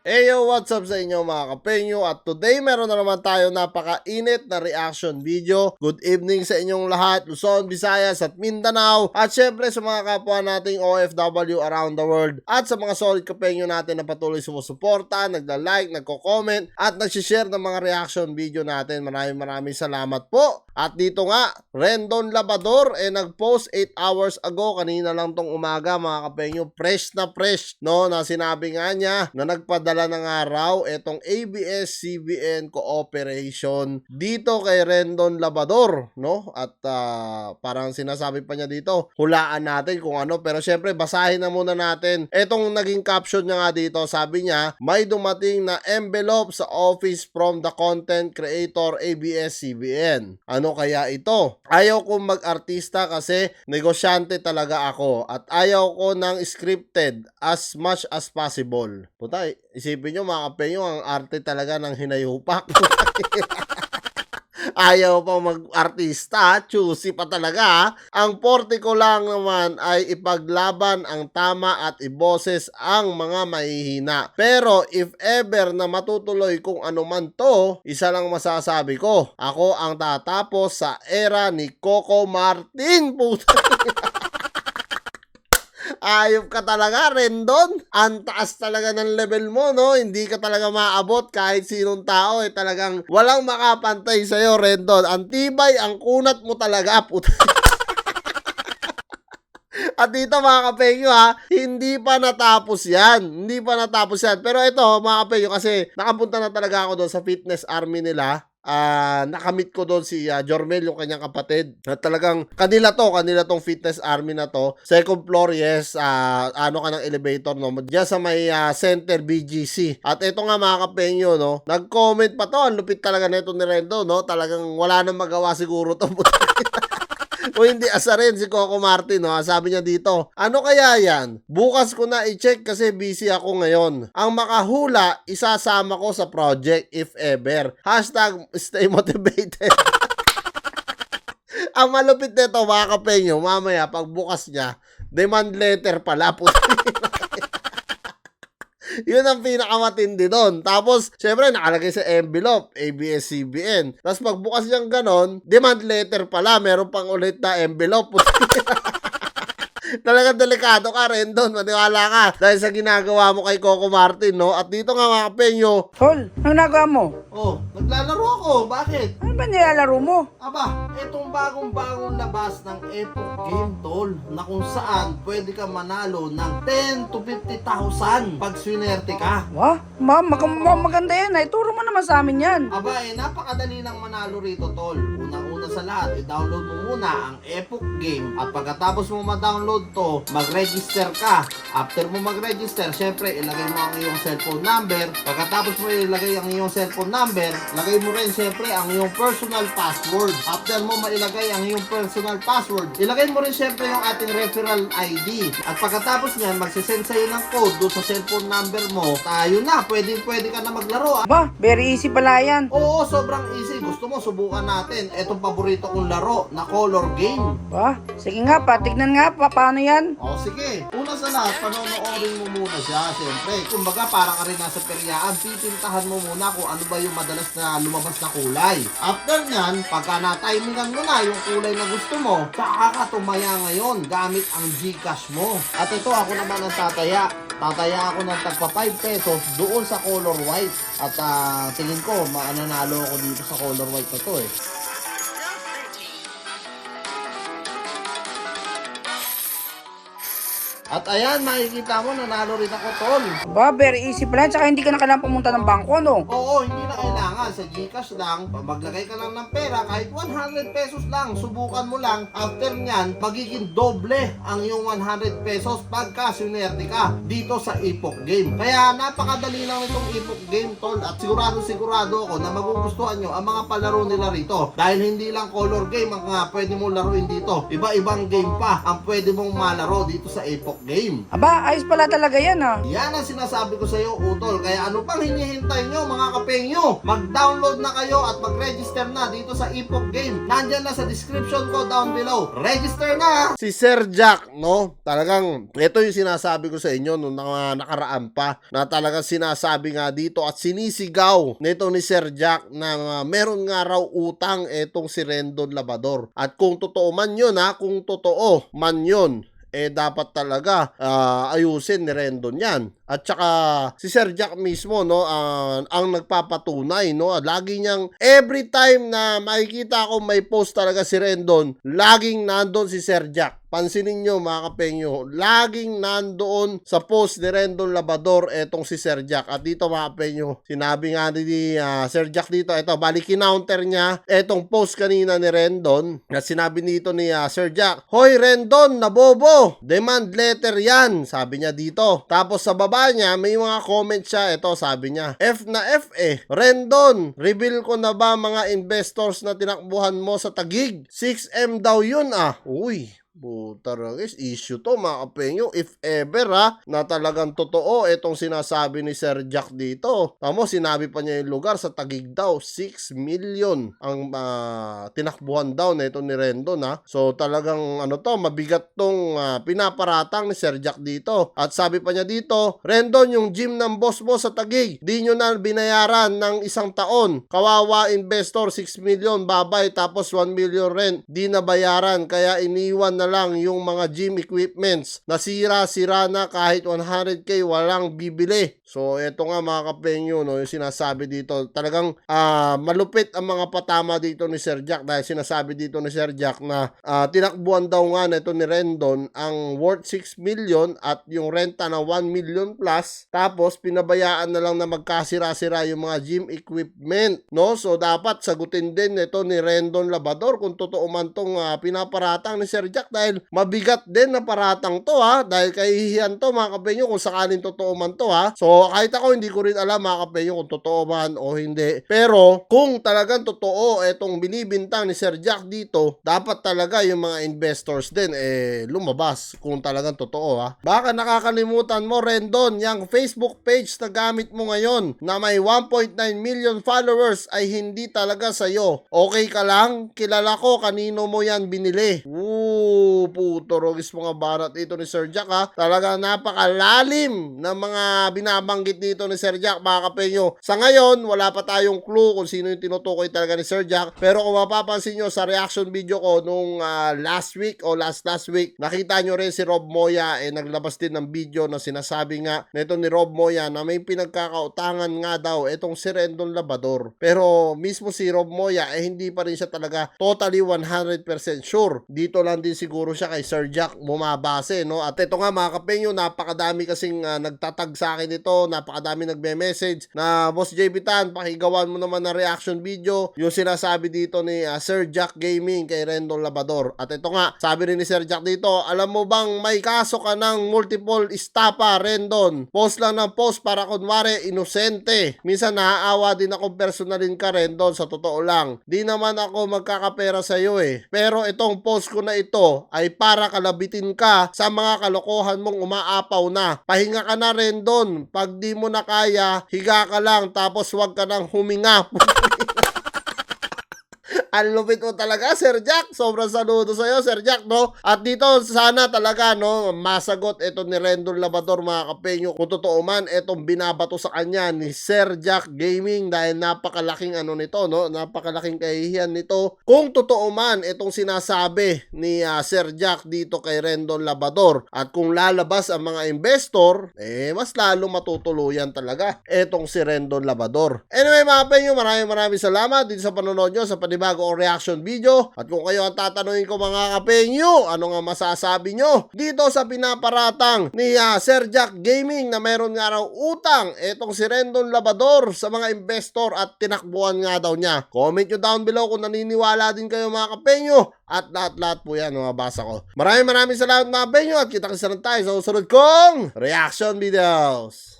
Heyo, what's up sa inyo mga kapengyo? At today meron na naman tayo napakainit na reaction video. Good evening sa inyong lahat, Luzon, Visayas at Mindanao. At syempre sa mga kapwa nating OFW around the world. At sa mga solid kapengyo natin na patuloy sumusuporta, nagla-like, nagko-comment at nagsishare ng mga reaction video natin. Maraming salamat po. At dito nga, Rendon Labador nag-post 8 hours ago, kanina lang tong umaga mga kapengyo, fresh na fresh, no, na sinabi nga niya na nagpadala ng araw itong ABS-CBN cooperation dito kay Rendon Labador, no? At parang sinasabi pa niya dito, hulaan natin kung ano, pero syempre basahin na muna natin. Itong naging caption niya nga dito, sabi niya, may dumating na envelope sa office from the content creator ABS-CBN. Ano kaya ito? Ayaw kong mag-artista kasi negosyante talaga ako at ayaw ko ng scripted as much as possible. Puta, isipin nyo mga kapengyo, ang arte talaga ng hinayupak. Ayaw pa mag-artista, choosy pa talaga. Ang forte ko lang naman ay ipaglaban ang tama at iboses ang mga mahihina. Pero if ever na matutuloy kung ano man to, isa lang masasabi ko, ako ang tatapos sa era ni Coco Martin. Puta. Ayop ka talaga, Rendon. Ang taas talaga ng level mo, no? Hindi ka talaga maabot kahit sinong tao. Talagang walang makapantay sa'yo, Rendon. Ang tibay, ang kunat mo talaga, puta. At dito mga kapengyo hindi pa natapos yan. Hindi pa natapos yan. Pero ito mga kapengyo, kasi nakapunta na talaga ako doon sa fitness army nila. Nakamit ko doon si Jormel, yung kanyang kapatid. At talagang kanila tong fitness army na to. Second floor, yes, ano ka ng elevator, no? Diyan sa may center BGC. At ito nga mga kapengyo, no? Nag-comment pa to. Ang lupit talaga nito ni Rendo, no? Talagang wala nang magawa siguro to. O hindi asarin si Coco Martin, no? Sabi niya dito, ano kaya yan? Bukas ko na i-check kasi busy ako ngayon. Ang makahula, isasama ko sa project if ever. Hashtag stay motivated. Ang malupit nito mga kapengyo, mamaya pagbukas niya, demand letter pala. Yun ang pinakamatindi doon. Tapos, syempre, nakalagay sa envelope, ABS-CBN. Tapos, pagbukas niyang ganon, demand letter pala. Meron pang ulit na envelope. Talagang delikado ka, Rendon. Maniwala ka. Dahil sa ginagawa mo kay Coco Martin, no? At dito nga, mga kapengyo. Tol, ano nagawa mo? Oh, naglalaro ako. Bakit? Ano ba nilalaro mo? Aba, itong bagong labas ng Epoch Game, tol, na kung saan pwede ka manalo ng 10 to 50,000 pag swinerte ka. Wah, maganda yan. Ituro mo naman sa amin yan. Aba, napakadali lang manalo rito, tol. Unang-una sa lahat, i-download mo muna ang Epoch Game at pagkatapos mo ma-download to, mag-register ka. After mo mag-register, syempre, ilagay mo ang iyong cellphone number. Pagkatapos mo ilagay ang iyong cellphone number, lagay mo rin syempre ang iyong personal password. After mo mailagay ang iyong personal password, ilagay mo rin syempre yung ating referral ID. At pagkatapos niyan, magsisend sa'yo ng code doon sa cellphone number mo. Tayo na, pwede ka na maglaro. Ba, very easy pala yan. Oo, sobrang easy. Gusto mo, subukan natin. Etong paborito kong laro na color game. Ba, sige nga pa, tignan nga pa, paano yan? O sige, una sa lahat, panonoorin mo muna siya. Siyempre, kumbaga para ka rin nasa peryaan, pipintahan mo muna kung ano ba yung madalas na lumabas na kulay. After nyan, pagka na-timingan mo na yung kulay na gusto mo, saka ka tumaya ngayon gamit ang Gcash mo. At ito, ako naman ang tataya. Tataya ako ng tagpa 5 pesos doon sa color white. At tingin ko, mananalo ako dito sa color white na to eh. At ayan, makikita mo, nanalo rin ako, tol. Ba, very easy pala yan. Tsaka hindi ka na kailangan pumunta ng bangko, no? Oo, hindi na kailangan. Sa Gcash lang, maglagay ka lang ng pera, kahit 100 pesos lang, subukan mo lang. After nyan, magiging doble ang iyong 100 pesos pagka sinerte ka dito sa Epoch Game. Kaya napakadali lang itong Epoch Game, tol. At sigurado ako na magugustuhan nyo ang mga palaro nila rito. Dahil hindi lang color game ang pwede mong laruin dito. Iba-ibang game pa ang pwede mong malaro dito sa Epoch Game. Aba, ayos pala talaga yan, ha? Yan ang sinasabi ko sa iyo, utol. Kaya ano pang hinihintay nyo, mga kapengyo? Mag mag-download na kayo at mag-register na dito sa Epoch Game. Nandyan na sa description ko down below. Register na! Si Sir Jack, no? Talagang, ito yung sinasabi ko sa inyo nung nakaraan pa, na talagang sinasabi nga dito at sinisigaw nito ni Sir Jack na meron nga raw utang etong si Rendon Labrador. At kung totoo man yun, kung totoo man yun, dapat talaga ayusin ni Rendon yan. At saka si Sir Jack mismo, no, ang nagpapatunay, no, lagi niyang every time na makikita ko may post talaga si Rendon, laging nandoon si Sir Jack. Pansinin nyo mga kapengyo, laging nandoon sa post ni Rendon Labrador etong si Sir Jack. At dito mga kapengyo, sinabi nga ni Sir Jack dito, ito, bali kinounter niya etong post kanina ni Rendon. At sinabi dito ni Sir Jack, "Hoy Rendon, nabobo, demand letter yan," sabi niya dito. Tapos sa baba niya, may mga comment siya, ito sabi niya, "F na F Rendon, reveal ko na ba mga investors na tinakbuhan mo sa Taguig? 6M daw yun Uy, Buta guys, issue to mga kapengyo. If ever na talagang totoo itong sinasabi ni Sir Jack dito. Tamo, sinabi pa niya yung lugar sa Taguig daw. 6 million ang tinakbuhan daw na ito ni Rendon So talagang mabigat tong pinaparatang ni Sir Jack dito. At sabi pa niya dito, "Rendon, yung gym ng boss mo sa Taguig, di nyo na binayaran ng 1 taon. Kawawa investor, 6 million babay tapos 1 million rent. Di na bayaran kaya iniwan na lang yung mga gym equipments. Nasira-sira na kahit 100k walang bibili." So eto nga mga kapengyo, no, yung sinasabi dito. Talagang malupit ang mga patama dito ni Sir Jack dahil sinasabi dito ni Sir Jack na tinakbuhan daw nga nito ni Rendon ang worth 6 million at yung renta na 1 million plus. Tapos pinabayaan na lang na magkasira-sira yung mga gym equipment, no? So dapat sagutin din nito ni Rendon Labrador kung totoo man tong pinaparatang ni Sir Jack dahil mabigat din na paratang to dahil kahihiyan to mga kapengyo kung sakaling totoo man to So kahit ako hindi ko rin alam mga kapengyo kung totoo man o hindi. Pero kung talagang totoo etong binibintang ni Sir Jack dito, dapat talaga yung mga investors din lumabas kung talagang totoo Baka nakakalimutan mo Rendon, yung Facebook page na gamit mo ngayon na may 1.9 million followers ay hindi talaga sa'yo. Okay ka lang? Kilala ko kanino mo yan binili. Puto rogis mga barat dito ni Sir Jack Talaga napakalalim ng mga binabanggit dito ni Sir Jack mga kapengyo. Sa ngayon, wala pa tayong clue kung sino yung tinutukoy talaga ni Sir Jack. Pero kung mapapansin nyo sa reaction video ko nung last week, nakita nyo rin si Rob Moya naglabas din ng video na sinasabi nga nito ni Rob Moya na may pinagkakautangan nga daw itong si Rendon Labrador. Pero mismo si Rob Moya hindi pa rin siya talaga totally 100% sure. Dito lang din siguro siya kay Sir Jack bumabase, no? At ito nga mga kapengyo, napakadami kasing nagtatag sa akin ito, napakadami nagme-message na Boss JB Tan, pakigawan mo naman na reaction video yung sinasabi dito ni Sir Jack Gaming kay Rendon Labrador. At ito nga, sabi rin ni Sir Jack dito, "Alam mo bang may kaso ka ng multiple estafa Rendon? Post lang ng post para kunwari inosente. Minsan naaawa din ako personalin ka Rendon, sa totoo lang. Di naman ako magkakapera sa iyo Pero itong post ko na ito ay para kalabitin ka sa mga kalokohan mong umaapaw na. Pahinga ka na Rendon. Pag di mo na kaya, higa ka lang tapos wag ka nang huminga." Ang lupit mo talaga, Sir Jack. Sobrang saludo sa'yo, Sir Jack, no? At dito, sana talaga, no, masagot ito ni Rendon Labrador, mga kapengyo, kung totoo man, itong binabato sa kanya ni Sir Jack Gaming dahil napakalaking nito, no? Napakalaking kahihiyan nito. Kung totoo man, itong sinasabi ni Sir Jack dito kay Rendon Labrador. At kung lalabas ang mga investor, mas lalo matutuluyan talaga itong si Rendon Labrador. Anyway, mga kapengyo, maraming salamat dito sa panonood nyo sa panibagong reaction video. At kung kayo ang tatanungin ko mga kapengyo, ano nga masasabi nyo dito sa pinaparatang ni Sir Jack Gaming na meron nga raw utang etong si Rendon Labrador sa mga investor at tinakbuhan nga daw niya? Comment nyo down below kung naniniwala din kayo mga kapengyo. At lahat po yan mabasa ko. Maraming salamat mga kapengyo at kita-kita tayo sa susunod kong reaction videos.